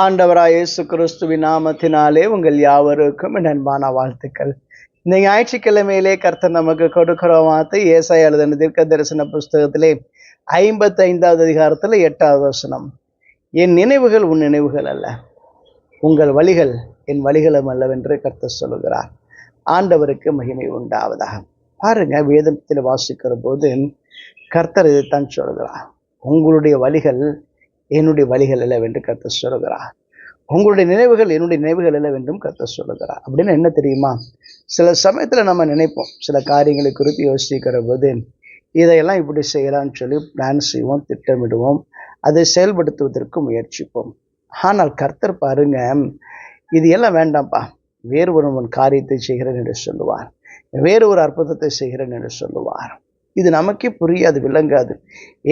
ஆண்டவராய் இயேசு கிறிஸ்துவின் நாமத்தினாலே உங்கள் யாவருக்கும் என் அன்பான வாழ்த்துக்கள். இந்த ஞாயிற்றுக்கிழமையிலே கர்த்தர் நமக்கு கொடுக்கிற வார்த்தை ஏசாயா எழுதின தீர்க்க தரிசன புஸ்தகத்திலே 55வது அதிகாரத்தில் 8வது வசனம். என் நினைவுகள் உன் நினைவுகள் அல்ல, உங்கள் வழிகள் என் வழிகளும் அல்லவென்று கர்த்தர் சொல்லுகிறார். ஆண்டவருக்கு மகிமை உண்டாவதாக. பாருங்க, வேதத்தில் வாசிக்கிற போது கர்த்தர் இதைத்தான் சொல்கிறார். உங்களுடைய வழிகள் என்னுடைய வழிகள் அல்லவென்று கர்த்தர் சொல்லுகிறார். உங்களுடைய நினைவுகள் என்னுடைய நினைவுகள் அல்லவென்றும் கர்த்தர் சொல்லுகிறார். அப்படின்னு என்ன தெரியுமா? சில சமயத்துல நம்ம நினைப்போம், சில காரியங்களை குறித்து யோசிக்கிற போது இதையெல்லாம் இப்படி செய்யலாம்னு சொல்லி பிளான் செய்வோம், திட்டமிடுவோம், அதை செயல்படுத்துவதற்கு முயற்சிப்போம். ஆனால் கர்த்தர் பாருங்க, இது எல்லாம் வேண்டாம்ப்பா, வேறு ஒருவன் காரியத்தை செய்கிறேன் என்று சொல்லுவார், வேறு ஒரு அற்புதத்தை செய்கிறேன் என்று சொல்லுவார். இது நமக்கே புரியாது, விளங்காது,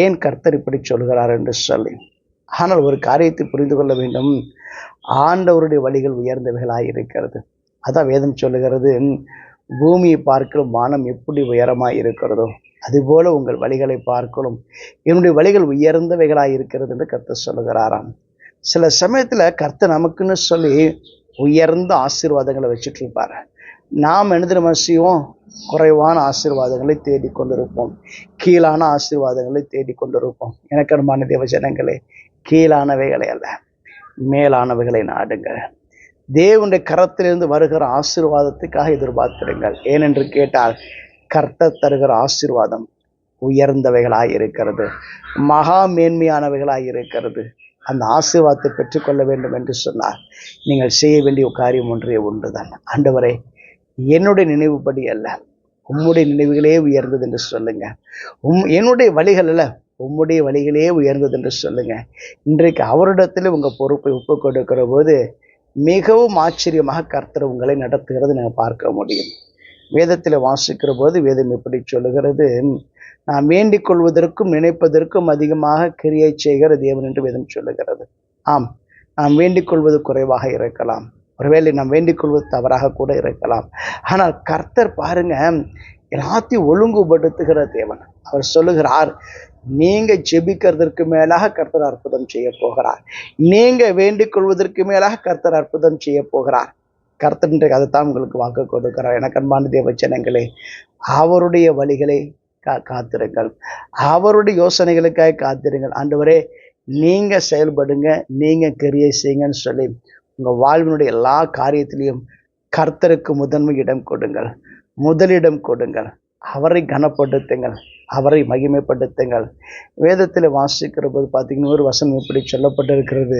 ஏன் கர்த்தர் இப்படி சொல்கிறார் என்று சொல்லி. ஆனால் ஒரு காரியத்தை புரிந்து கொள்ள வேண்டும், ஆண்டவருடைய வழிகள் உயர்ந்தவைகளாய் இருக்கிறது. அதான் வேதம் சொல்லுகிறது, பூமியை பார்க்கலும் வானம் எப்படி உயரமாய் இருக்கிறதோ அதுபோல உங்கள் வழிகளை பார்க்கலும் என்னுடைய வழிகள் உயர்ந்தவைகளாய் இருக்கிறது என்று கர்த்தர் சொல்லுகிறாராம். சில சமயத்துல கர்த்தர் நமக்குன்னு சொல்லி உயர்ந்த ஆசீர்வாதங்களை வச்சுட்டு இருப்பாரு. நாம் என்ன செய்வோம்? குறைவான ஆசீர்வாதங்களை தேடிக்கொண்டிருப்போம், கீழான ஆசீர்வாதங்களை தேடிக்கொண்டிருப்போம். எனக்கு அன்பான தேவ ஜனங்களே, கீழானவைகளை அல்ல, மேலானவைகளை நாடுங்கள். தேவனுடைய கரத்திலிருந்து வருகிற ஆசீர்வாதத்துக்காக எதிர்பார்த்திருங்கள். ஏனென்று கேட்டால் கர்த்தர் தருகிற ஆசீர்வாதம் உயர்ந்தவைகளாய் இருக்கிறது, மகா மேன்மையானவைகளாய் இருக்கிறது. அந்த ஆசீர்வாதத்தை பெற்றுக்கொள்ள வேண்டும் என்று சொன்னார். நீங்கள் செய்ய வேண்டிய காரியம் ஒன்றே ஒன்றுதான். ஆண்டவரே, என்னுடைய நினைவுபடி அல்ல, உம்முடைய நினைவுகளே உயர்ந்தது என்று சொல்லுங்க. என்னுடைய வழிகள் அல்ல, உம்முடைய வழிகளே உயர்ந்தது என்று சொல்லுங்க. இன்றைக்கு அவரிடத்தில் உங்கள் பொறுப்பை ஒப்பு கொடுக்கிற போது மிகவும் ஆச்சரியமாக கர்த்தர் உங்களை நடத்துகிறது நீங்கள் பார்க்க முடியும். வேதத்தில் வாசிக்கிற போது வேதம் எப்படி சொல்லுகிறது? நாம் வேண்டிக் கொள்வதற்கும் நினைப்பதற்கும் அதிகமாக கிரியை செய்கிற தேவன் என்று வேதம் சொல்லுகிறது. ஆம், நாம் வேண்டிக் கொள்வது குறைவாக இருக்கலாம், ஒருவேளை நாம் வேண்டிக் கொள்வது தவறாக கூட இருக்கலாம். ஆனால் கர்த்தர் பாருங்க, எல்லாத்தையும் ஒழுங்குபடுத்துகிற தேவன். அவர் சொல்லுகிறார், நீங்க ஜெபிக்கிறதற்கு மேலாக கர்த்தர் அற்புதம் செய்ய போகிறார், நீங்க வேண்டிக் கொள்வதற்கு மேலாக கர்த்தர் அற்புதம் செய்ய போகிறார். கர்த்தர் இன்றைக்கு அதைத்தான் உங்களுக்கு வாக்கு கொடுக்கிறார். எனக்கு அன்பான தேவ ஜனங்களே, அவருடைய வழிகளை காத்திருங்கள், அவருடைய யோசனைகளுக்காக காத்திருங்கள். ஆண்டவரே, நீங்க செயல்படுங்க, நீங்க கிரியை செய்யுங்கன்னு சொல்லி உங்க வாழ்வினுடைய எல்லா காரியத்திலையும் கர்த்தருக்கு முதன்மை இடம் கொடுங்கள், முதலிடம் கொடுங்கள். அவரை கனப்படுத்துங்கள், அவரை மகிமைப்படுத்துங்கள். வேதத்தில் வாசிக்கிற போது பார்த்தீங்கன்னா ஒரு வசனம் இப்படி சொல்லப்பட்டிருக்கிறது,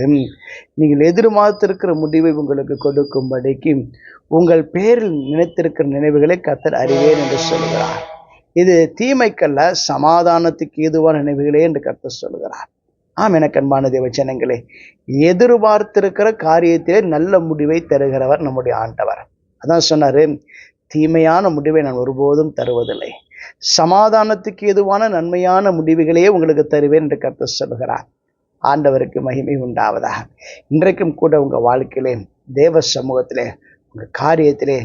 நீங்கள் எதிர்பார்த்திருக்கிற முடிவை உங்களுக்கு கொடுக்கும்படிக்கு உங்கள் பேரில் நினைத்திருக்கிற நினைவுகளை கர்த்தர் அறிவேன் என்று சொல்கிறார். இது தீமைக்கல்ல, சமாதானத்துக்கு ஏதுவான நினைவுகளே என்று கர்த்தர் சொல்கிறார். ஆம், எனக்கு அன்பான தேவ ஜனங்களே, எதிர்பார்த்திருக்கிற காரியத்திலே நல்ல முடிவை தருகிறவர் நம்முடைய ஆண்டவர். அதான் சொன்னாரு, தீமையான முடிவை நான் ஒருபோதும் தருவதில்லை, சமாதானத்துக்கு ஏதுவான நன்மையான முடிவுகளையே உங்களுக்கு தருவேன் என்று கர்த்தர் சொல்கிறார். ஆண்டவருக்கு மகிமை உண்டாவதாக. இன்றைக்கும் கூட உங்க வாழ்க்கையிலே, தேவ சமூகத்திலே, உங்க காரியத்திலே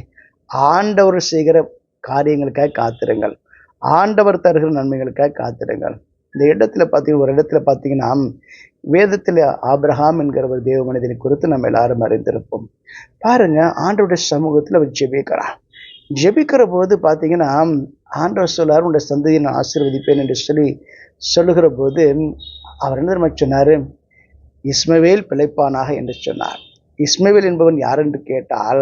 ஆண்டவர் செய்கிற காரியங்களுக்காக காத்திருங்கள், ஆண்டவர் தருகிற நன்மைகளுக்காக காத்திருங்கள். இந்த இடத்துல பார்த்தீங்கன்னா, ஒரு இடத்துல பார்த்தீங்கன்னா, வேதத்தில் ஆபிரகாம் என்கிற ஒரு தேவ மனிதனை குறித்து நம்ம எல்லாரும் அறிந்திருப்போம். பாருங்க, ஆண்டவருடைய சமூகத்தில் அவர் ஜெபிக்கிறார். ஜெபிக்கிற போது பார்த்தீங்கன்னா, ஆண்டவர் சொல்லார், உடைய சந்ததியை நான் ஆசீர்வதிப்பேன் என்று சொல்லி சொல்லுகிற போது அவர் என்ன சொன்னார்? இஸ்மவேல் பிழைப்பானாக என்று சொன்னார். இஸ்மவேல் என்பவன் யார் என்று கேட்டால்,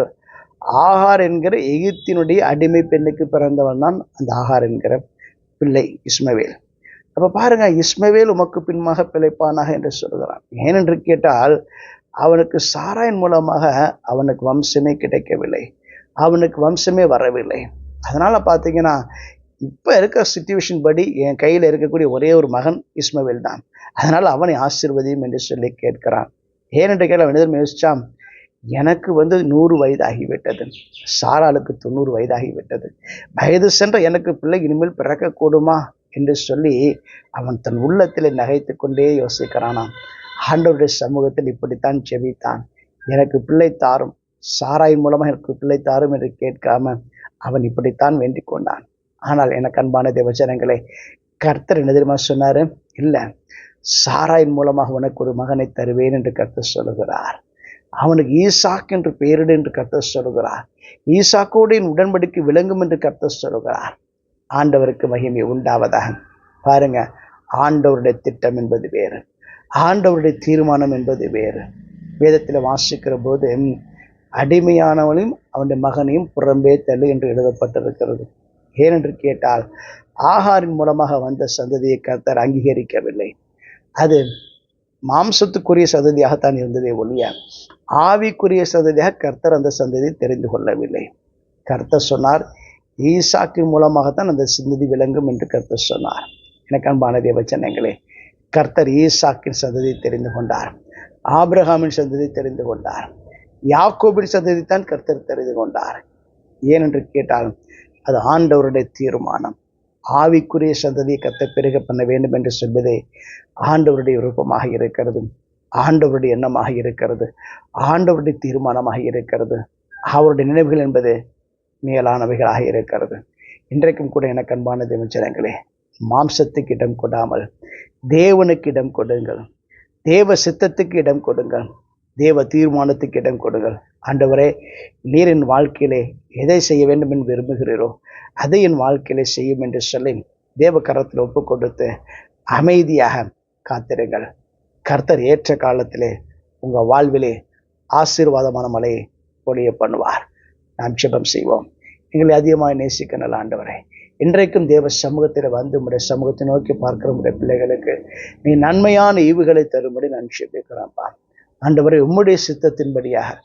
ஆகார் என்கிற எகிப்தினுடைய அடிமை பெண்ணுக்கு பிறந்தவன் தான் அந்த ஆகார் என்கிற பிள்ளை இஸ்மவேல். அப்ப பாருங்க, இஸ்மவேல் உமக்கு பின்பாக பிழைப்பானாக என்று சொல்கிறான். ஏனென்று கேட்டால், அவனுக்கு சாராயின் மூலமாக அவனுக்கு வம்சமே கிடைக்கவில்லை, அவனுக்கு வம்சமே வரவில்லை. அதனால பார்த்தீங்கன்னா, இப்போ இருக்கிற சிச்சுவேஷன் படி என் கையில் இருக்கக்கூடிய ஒரே ஒரு மகன் இஸ்மவேல் தான், அதனால அவனை ஆசீர்வதியும் என்று சொல்லி கேட்கிறான். ஏனென்று கேட்டால் அவன் எதிர்ப்பு யோசிச்சான், எனக்கு 100 வயதாகிவிட்டது, சாராளுக்கு 90 வயதாகிவிட்டது, வயது சென்ற எனக்கு பிள்ளை இனிமேல் பிறக்கக்கூடுமா என்று சொல்லி அவன் தன் உள்ளத்தில் நகைத்து கொண்டே யோசிக்கிறானாம். ஆண்டவருடைய சமூகத்தில் இப்படித்தான் ஜெபித்தான், எனக்கு பிள்ளை தாரும், சாராயின் மூலமாக எனக்கு பிள்ளை தாரும் என்று கேட்காம அவன் இப்படித்தான் வேண்டிக் கொண்டான். ஆனால் எனக்கு அன்பான தேவ ஜனங்களே, கர்த்தர் என்ன தெரியுமா சொன்னாரு? இல்லை, சாராயின் மூலமாக உனக்கு ஒரு மகனை தருவேன் என்று கர்த்தர் சொல்லுகிறார். அவனுக்கு ஈசாக் என்று பெயரிடு என்று கர்த்தர் சொல்லுகிறார். ஈசாக்கோடு என் உடன்படிக்கை விளங்கும் என்று கர்த்தர் சொல்லுகிறார். ஆண்டவருக்கு மகிமை உண்டாவதாக. பாருங்க, ஆண்டவருடைய திட்டம் என்பது வேறு, ஆண்டவருடைய தீர்மானம் என்பது வேறு. வேதத்தில் வாசிக்கிற போது அடிமையானவனையும் அவனுடைய மகனையும் புறம்பே தள்ளு என்று எழுதப்பட்டிருக்கிறது. ஏனென்று கேட்டால், ஆகாரின் மூலமாக வந்த சந்ததியை கர்த்தர் அங்கீகரிக்கவில்லை. அது மாம்சத்துக்குரிய சந்ததியாகத்தான் இருந்ததே ஒழிய ஆவிக்குரிய சந்ததியாக கர்த்தர் அந்த சந்ததியை தெரிந்து கொள்ளவில்லை. கர்த்தர் சொன்னார், ஈசாக்கின் மூலமாகத்தான் அந்த சந்ததி விளங்கும் என்று கர்த்தர் சொன்னார். எனக்கு அன்பான தேவச்சனங்களே, கர்த்தர் ஈசாக்கின் சந்ததியை தெரிந்து கொண்டார், ஆபிரகாமின் சந்ததியை தெரிந்து கொண்டார், யாக்கோபின் சந்ததி தான் கர்த்தர் தெரிந்து கொண்டார். ஏனென்று கேட்டால், அது ஆண்டவருடைய தீர்மானம். ஆவிக்குரிய சந்ததியை கர்த்தர் பெருக பண்ண வேண்டும் என்று சொல்வதே ஆண்டவருடைய விருப்பமாக இருக்கிறது, ஆண்டவருடைய எண்ணமாக இருக்கிறது, ஆண்டவருடைய தீர்மானமாக இருக்கிறது. அவருடைய நினைவுகள் என்பது மேலானவைகளாக இருக்கிறது. இன்றைக்கும் கூட எனக்கு அன்பான தேவச்சனங்களே, மாம்சத்துக்கு இடம் கொடாமல் தேவனுக்கு இடம் கொடுங்கள், தேவ சித்தத்துக்கு இடம் கொடுங்கள், தேவ தீர்மானத்துக்கு இடம் கொடுங்கள். ஆண்டவரே, நீர் என் வாழ்க்கையிலே எதை செய்ய வேண்டும் என்று விரும்புகிறீரோ அதை என் வாழ்க்கையிலே செய்யும் என்று சொல்லி தேவ கரத்தில் ஒப்பு கொடுத்து அமைதியாக காத்திருங்கள். கர்த்தர் ஏற்ற காலத்திலே உங்கள் வாழ்விலே ஆசீர்வாதமான மழையை பொழிய பண்ணுவார். நாம் ஜெபம் செய்வோம். எங்களை அதிகமாக நேசிக்க நல்ல ஆண்டவரே, இன்றைக்கும் தேவ சமூகத்தில் வந்து உடைய சமூகத்தை நோக்கி பார்க்கிற உடைய பிள்ளைகளுக்கு நீ நன்மையான ஈவுகளை தரும்படி நான் ஜெபிக்கிறேன்ப்பா. ஆண்டவரே, உம்முடைய சித்தத்தின்படியாக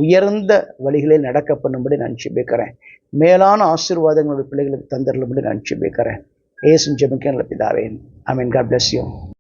உயர்ந்த வழிகளில் நடக்க பண்ணும்படி நான் ஜெபிக்கிறேன். மேலான ஆசீர்வாதங்களுடைய பிள்ளைகளுக்கு தந்தருளும்படி நான் ஜெபிக்கிறேன். இயேசுவின் ஜெபம் கேளும் பிதாவே. ஆமென். God bless you.